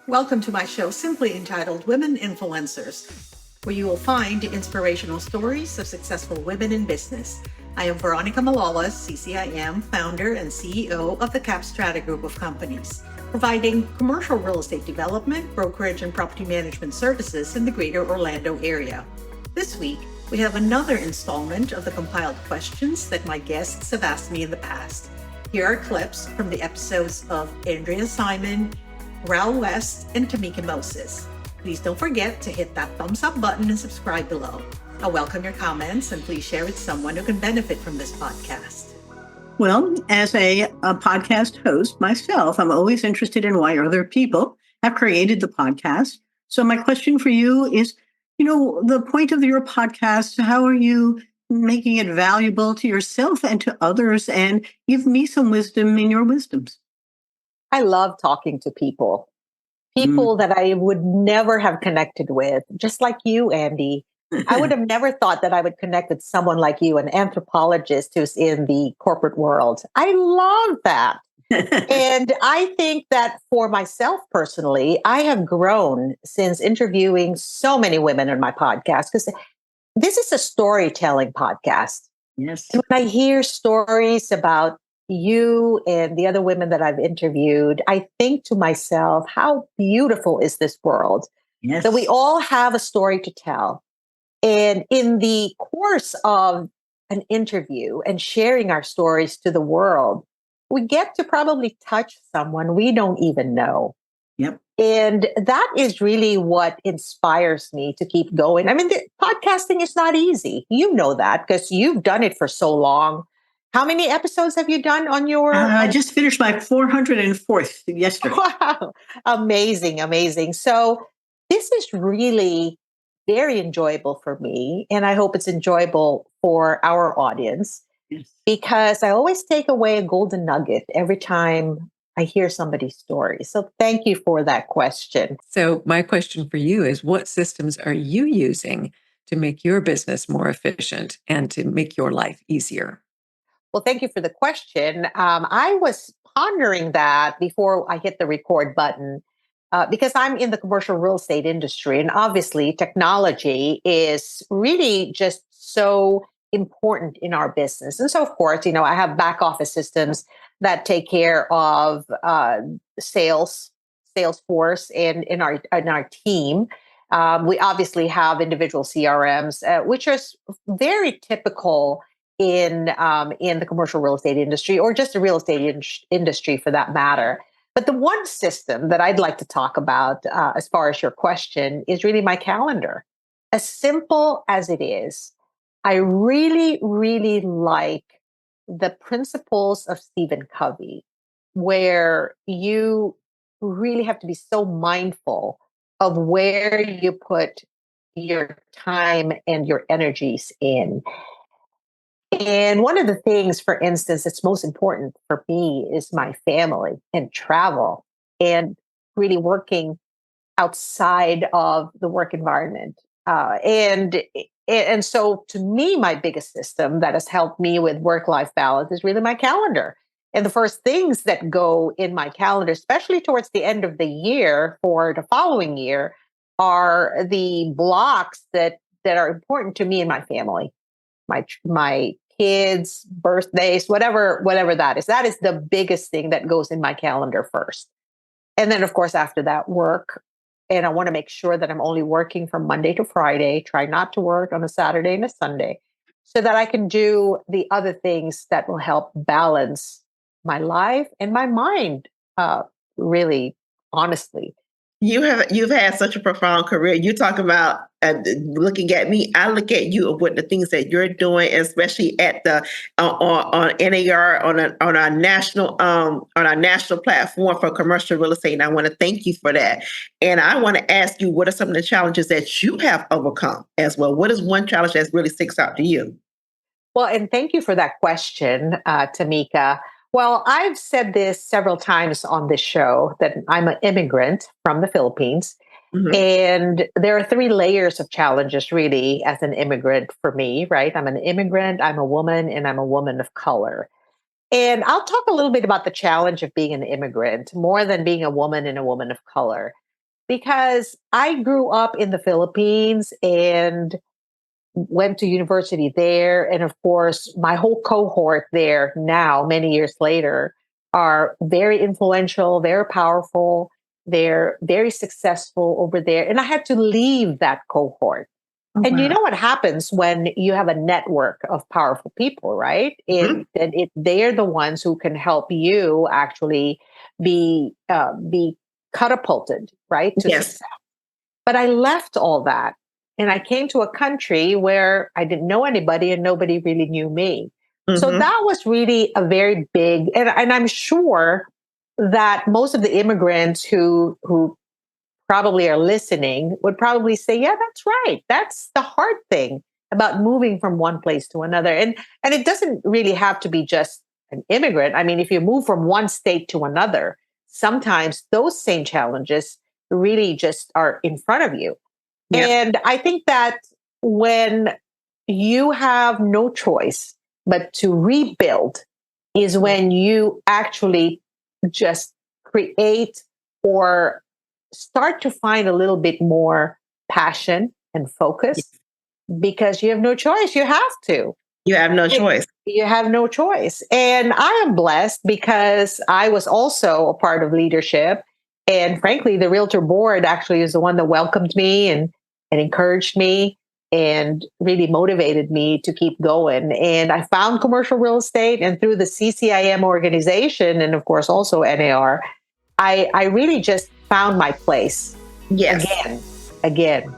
Welcome to my show, simply entitled Women Influencers, where you will find inspirational stories of successful women in business. I am Veronica Malalas, CCIM, founder and CEO of the Capstrata Group of Companies, providing commercial real estate development, brokerage, and property management services in the greater Orlando area. This week, we have another installment of the compiled questions that my guests have asked me in the past. Here are clips from the episodes of Andrea Simon, Ral West, and Tamika Moses. Please don't forget to hit that thumbs up button and subscribe below. I welcome your comments and please share with someone who can benefit from this podcast. Well, as a podcast host myself, I'm always interested in why other people have created the podcast. So my question for you is, the point of your podcast, how are you making it valuable to yourself and to others? And give me some wisdom in your wisdoms. I love talking to people that I would never have connected with, just like you, Andy. I would have never thought that I would connect with someone like you, an anthropologist who's in the corporate world. I love that. And I think that for myself personally, I have grown since interviewing so many women on my podcast, because this is a storytelling podcast. Yes. And when I hear stories about you and the other women that I've interviewed, I think to myself, how beautiful is this world? Yes. That we all have a story to tell. And in the course of an interview and sharing our stories to the world, we get to probably touch someone we don't even know. Yep. And that is really what inspires me to keep going. I mean, podcasting is not easy. You know that because you've done it for so long. How many episodes have you done on your... I just finished my 404th yesterday. Wow. Amazing, amazing. So this is really very enjoyable for me. And I hope it's enjoyable for our audience. Yes. Because I always take away a golden nugget every time I hear somebody's story. So thank you for that question. So my question for you is, what systems are you using to make your business more efficient and to make your life easier? Well, thank you for the question. I was pondering that before I hit the record button because I'm in the commercial real estate industry. And obviously, technology is really just so important in our business. And so, of course, I have back office systems that take care of Salesforce, and in our team. We obviously have individual CRMs, which is very typical in the commercial real estate industry, or just the real estate industry for that matter. But the one system that I'd like to talk about as far as your question is really my calendar. As simple as it is, I really, really like the principles of Stephen Covey, where you really have to be so mindful of where you put your time and your energies in. And one of the things, for instance, that's most important for me is my family and travel and really working outside of the work environment. And so to me, my biggest system that has helped me with work-life balance is really my calendar. And the first things that go in my calendar, especially towards the end of the year for the following year, are the blocks that are important to me and my family. My kids' birthdays, whatever that is. That is the biggest thing that goes in my calendar first. And then, of course, after that, work. And I want to make sure that I'm only working from Monday to Friday, try not to work on a Saturday and a Sunday, so that I can do the other things that will help balance my life and my mind, really, honestly. You've had such a profound career. You talk about looking at me. I look at you of what the things that you're doing, especially at the on NAR on our national platform for commercial real estate. And I want to thank you for that. And I want to ask you, what are some of the challenges that you have overcome as well? What is one challenge that really sticks out to you? Well, and thank you for that question, Tamika. Well, I've said this several times on this show that I'm an immigrant from the Philippines. Mm-hmm. And there are 3 layers of challenges really as an immigrant for me, right? I'm an immigrant, I'm a woman, and I'm a woman of color. And I'll talk a little bit about the challenge of being an immigrant more than being a woman and a woman of color. because I grew up in the Philippines and went to university there. And of course, my whole cohort there now, many years later, are very influential, very powerful. They're very successful over there. And I had to leave that cohort. Oh, And you wow. know what happens when you have a network of powerful people, right? Mhm. They're the ones who can help you actually be catapulted, right, to Yes. success. But I left all that and I came to a country where I didn't know anybody and nobody really knew me. So Mhm. that was really a very big, and I'm sure that most of the immigrants who probably are listening would probably say, yeah, that's right. That's the hard thing about moving from one place to another. And it doesn't really have to be just an immigrant. I mean, if you move from one state to another, sometimes those same challenges really just are in front of you. Yeah. And I think that when you have no choice but to rebuild is when you actually just create or start to find a little bit more passion and focus because you have no choice. You have to. You have no choice. You have no choice. And I am blessed because I was also a part of leadership. And frankly, the Realtor Board actually is the one that welcomed me and encouraged me and really motivated me to keep going. And I found commercial real estate, and through the CCIM organization, and of course also NAR, I really just found my place Yes. again.